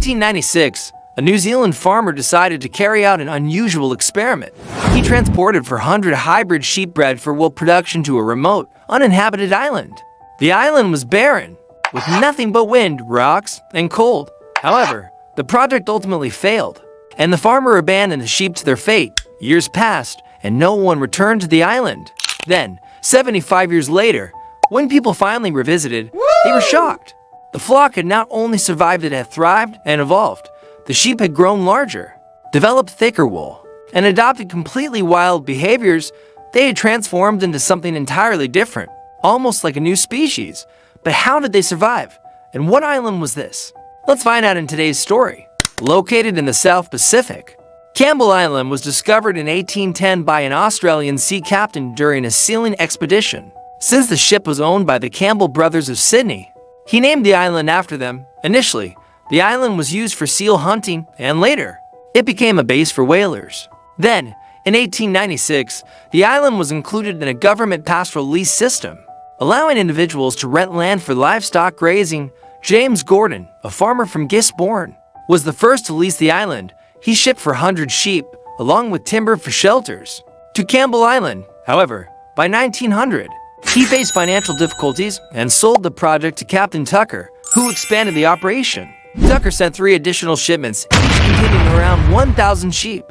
1896, a New Zealand farmer decided to carry out an unusual experiment. He transported 400 hybrid sheep bred for wool production to a remote, uninhabited island. The island was barren, with nothing but wind, rocks, and cold. However, the project ultimately failed, and the farmer abandoned the sheep to their fate. Years passed, and no one returned to the island. Then, 75 years later, when people finally revisited, they were shocked. The flock had not only survived, it had thrived and evolved. The sheep had grown larger, developed thicker wool, and adopted completely wild behaviors. They had transformed into something entirely different, almost like a new species. But how did they survive? And what island was this? Let's find out in today's story. Located in the South Pacific, Campbell Island was discovered in 1810 by an Australian sea captain during a sealing expedition. Since the ship was owned by the Campbell brothers of Sydney, he named the island after them. Initially, the island was used for seal hunting, and later, it became a base for whalers. Then, in 1896, the island was included in a government pastoral lease system, allowing individuals to rent land for livestock grazing. James Gordon, a farmer from Gisborne, was the first to lease the island. He shipped 400 sheep, along with timber for shelters, to Campbell Island. However, by 1900, he faced financial difficulties and sold the project to Captain Tucker, who expanded the operation. Tucker sent 3 additional shipments, each containing around 1,000 sheep,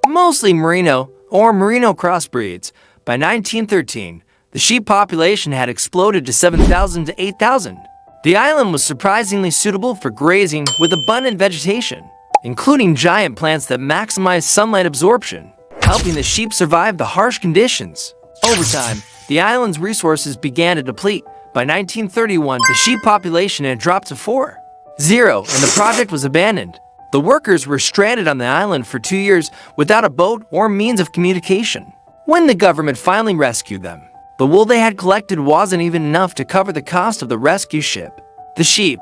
mostly Merino or Merino crossbreeds. By 1913, the sheep population had exploded to 7,000 to 8,000. The island was surprisingly suitable for grazing, with abundant vegetation, including giant plants that maximize sunlight absorption, helping the sheep survive the harsh conditions. Over time, the island's resources began to deplete. By 1931, the sheep population had dropped to 4,000, and the project was abandoned. The workers were stranded on the island for 2 years without a boat or means of communication. When the government finally rescued them, the wool they had collected wasn't even enough to cover the cost of the rescue ship. The sheep,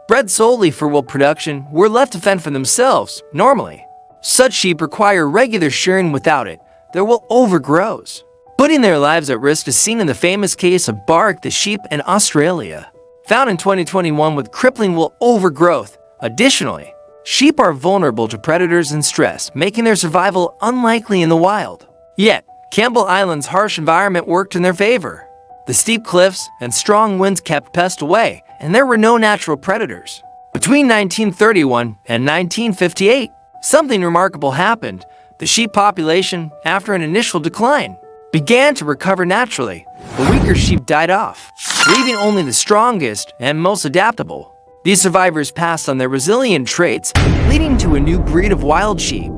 bred solely for wool production, were left to fend for themselves. Normally, such sheep require regular shearing. Without it, their wool overgrows, putting their lives at risk, as seen in the famous case of Bark the sheep in Australia, found in 2021 with crippling wool overgrowth. Additionally, sheep are vulnerable to predators and stress, making their survival unlikely in the wild. Yet, Campbell Island's harsh environment worked in their favor. The steep cliffs and strong winds kept pests away, and there were no natural predators. Between 1931 and 1958, something remarkable happened. The sheep population, after an initial decline, began to recover naturally. The weaker sheep died off, leaving only the strongest and most adaptable. These survivors passed on their resilient traits, leading to a new breed of wild sheep.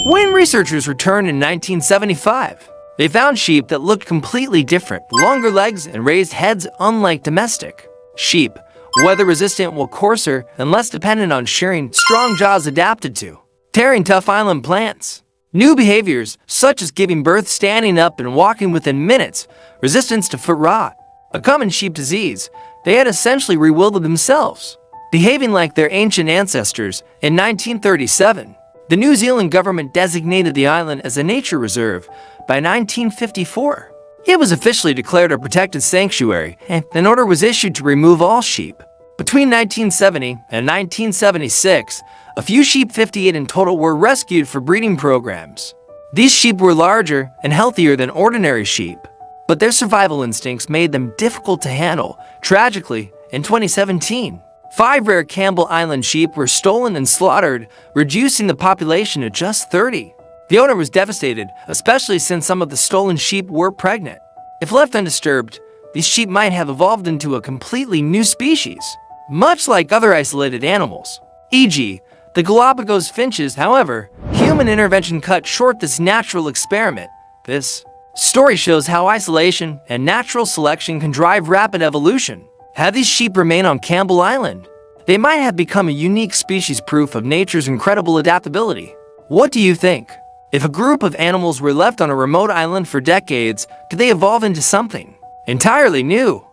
When researchers returned in 1975, they found sheep that looked completely different, longer legs and raised heads unlike domestic sheep, weather-resistant while coarser and less dependent on shearing, strong jaws adapted to tearing tough island plants. New behaviors, such as giving birth standing up and walking within minutes, resistance to foot rot, a common sheep disease. They had essentially rewilded themselves, behaving like their ancient ancestors. In 1937, the New Zealand government designated the island as a nature reserve. By 1954, it was officially declared a protected sanctuary, and an order was issued to remove all sheep. Between 1970 and 1976, a few sheep, 58 in total, were rescued for breeding programs. These sheep were larger and healthier than ordinary sheep, but their survival instincts made them difficult to handle. Tragically, in 2017, 5 rare Campbell Island sheep were stolen and slaughtered, reducing the population to just 30. The owner was devastated, especially since some of the stolen sheep were pregnant. If left undisturbed, these sheep might have evolved into a completely new species, much like other isolated animals, e.g., the Galapagos finches. However, human intervention cut short this natural experiment. This story shows how isolation and natural selection can drive rapid evolution. Had these sheep remained on Campbell Island, they might have become a unique species, proof of nature's incredible adaptability. What do you think? If a group of animals were left on a remote island for decades, could they evolve into something entirely new?